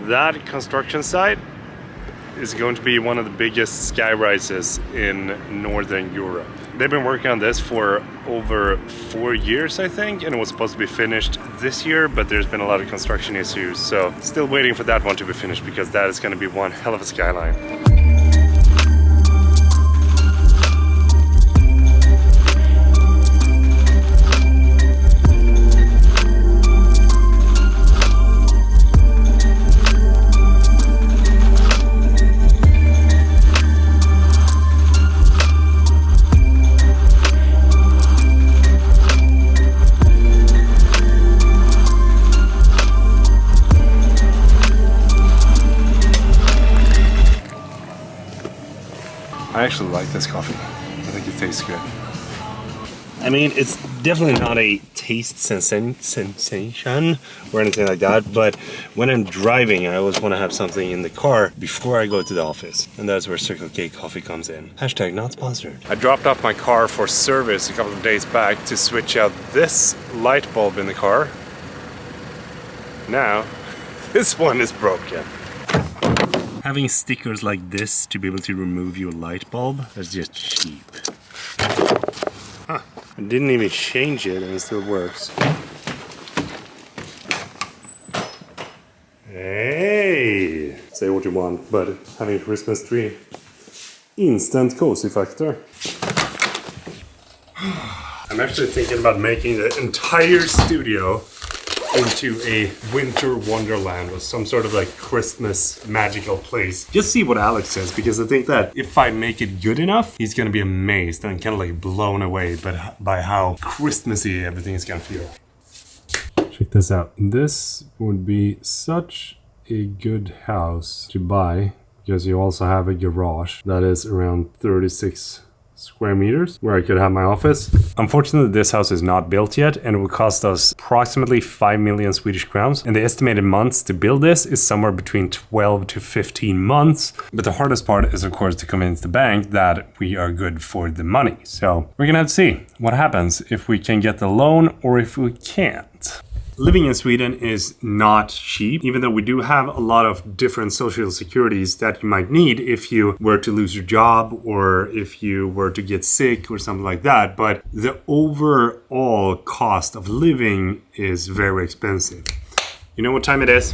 That construction site is going to be one of the biggest sky rises in Northern Europe. They've been working on this for over 4 years, I think, and it was supposed to be finished this year, but there's been a lot of construction issues, so still waiting for that one to be finished because that is going to be one hell of a skyline. I actually like this coffee. I think it tastes good. I mean, it's definitely not a taste sensation or anything like that, but when I'm driving, I always want to have something in the car before I go to the office. And that's where Circle K coffee comes in. Hashtag not sponsored. I dropped off my car for service a couple of days back to switch out this light bulb in the car. Now, this one is broken. Having stickers like this to be able to remove your light bulb, that's just cheap. Huh. I didn't even change it and it still works. Hey! Say what you want, but having a Christmas tree. Instant cozy factor. I'm actually thinking about making the entire studio into a winter wonderland with some sort of like Christmas magical place. Just see what Alex says, because I think that if I make it good enough, he's gonna be amazed and kind of like blown away by how Christmassy everything is gonna feel. Check this out. This would be such a good house to buy because you also have a garage that is around 36 square meters where I could have my office. Unfortunately, this house is not built yet and it will cost us approximately 5 million Swedish crowns. And the estimated months to build this is somewhere between 12 to 15 months. But the hardest part is, of course, to convince the bank that we are good for the money. So we're gonna have to see what happens if we can get the loan or if we can't. Living in Sweden is not cheap, even though we do have a lot of different social securities that you might need if you were to lose your job or if you were to get sick or something like that. But the overall cost of living is very expensive. You know what time it is?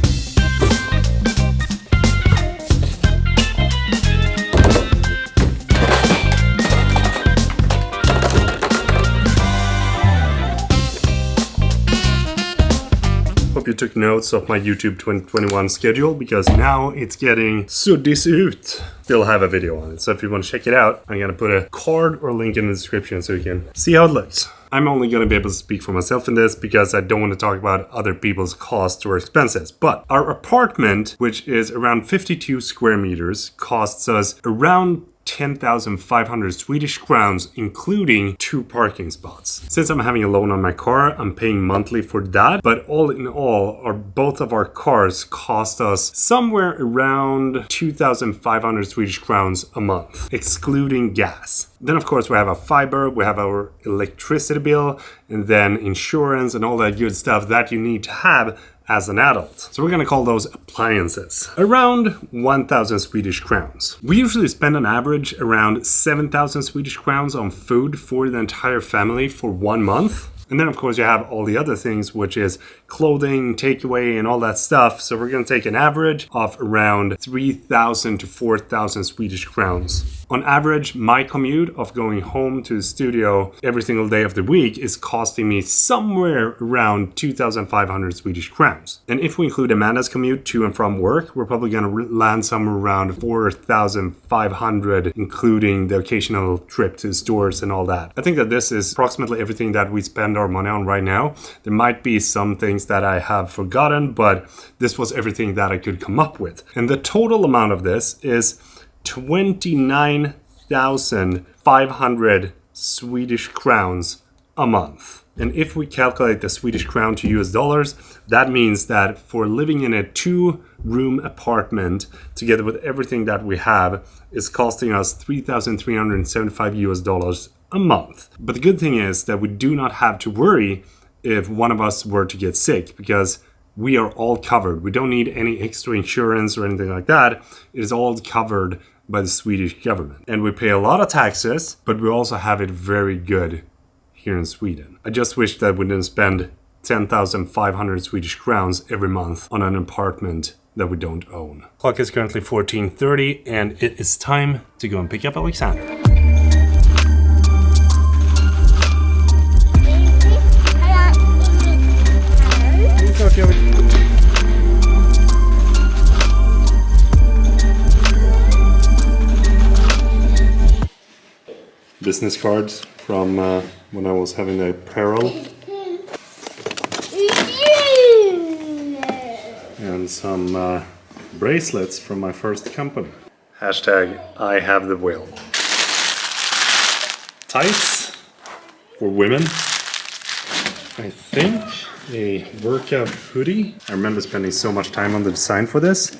You took notes of my YouTube 2021 schedule because now it's getting suddis ut. Still have a video on it, so if you want to check it out, I'm gonna put a card or link in the description so you can see how it looks. I'm only gonna be able to speak for myself in this because I don't want to talk about other people's costs or expenses. But our apartment, which is around 52 square meters, costs us around 10,500 Swedish crowns, including 2 parking spots. Since I'm having a loan on my car, I'm paying monthly for that. But all in all, both of our cars cost us somewhere around 2,500 Swedish crowns a month, excluding gas. Then, of course, we have our fiber, we have our electricity bill, and then insurance and all that good stuff that you need to have as an adult. So we're gonna call those appliances. Around 1,000 Swedish crowns. We usually spend on average around 7,000 Swedish crowns on food for the entire family for 1 month. And then, of course, you have all the other things, which is clothing, takeaway, and all that stuff. So we're going to take an average of around 3,000 to 4,000 Swedish crowns. On average, my commute of going home to the studio every single day of the week is costing me somewhere around 2,500 Swedish crowns. And if we include Amanda's commute to and from work, we're probably going to land somewhere around 4,500, including the occasional trip to stores and all that. I think that this is approximately everything that we spend our money on right now. There might be some things that I have forgotten, but this was everything that I could come up with. And the total amount of this is 29,500 Swedish crowns a month. And if we calculate the Swedish crown to US dollars, that means that for living in a 2-room apartment together with everything that we have is costing us 3,375 US dollars a month. But the good thing is that we do not have to worry if one of us were to get sick, because we are all covered. We don't need any extra insurance or anything like that. It is all covered by the Swedish government. And we pay a lot of taxes, but we also have it very good here in Sweden. I just wish that we didn't spend 10,500 Swedish crowns every month on an apartment that we don't own. Clock is currently 14:30 and it is time to go and pick up Alexander. Business cards from when I was having a apparel. And some bracelets from my first company. Hashtag I have the will. Tights for women. I think a workout hoodie. I remember spending so much time on the design for this.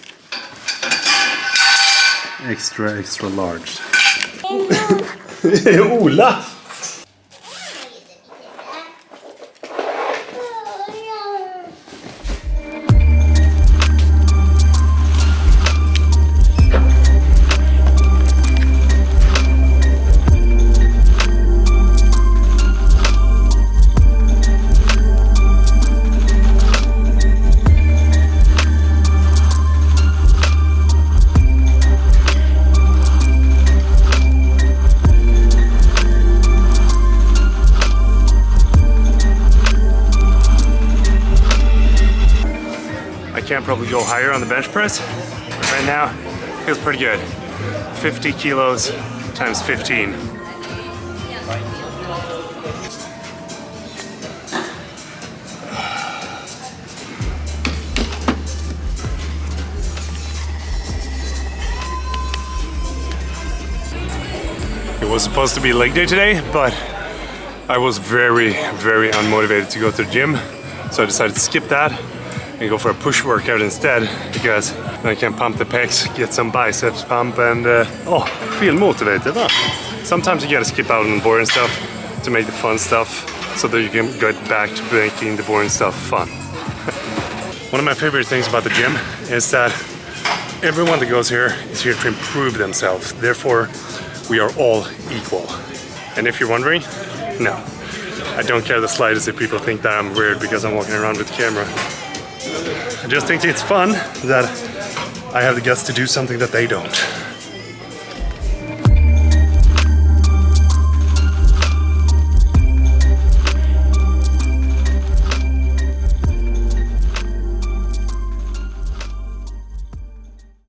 Extra large. Ola! Can't probably go higher on the bench press. But right now, feels pretty good. 50 kilos times 15. It was supposed to be leg day today, but I was very unmotivated to go to the gym. So I decided to skip that and go for a push workout instead, because then I can pump the pecs, get some biceps pump, and feel motivated. Sometimes you gotta skip out on the boring stuff to make the fun stuff, so that you can get back to making the boring stuff fun. One of my favorite things about the gym is that everyone that goes here is here to improve themselves. Therefore, we are all equal. And if you're wondering, no, I don't care the slightest if people think that I'm weird because I'm walking around with the camera. I just think it's fun that I have the guts to do something that they don't.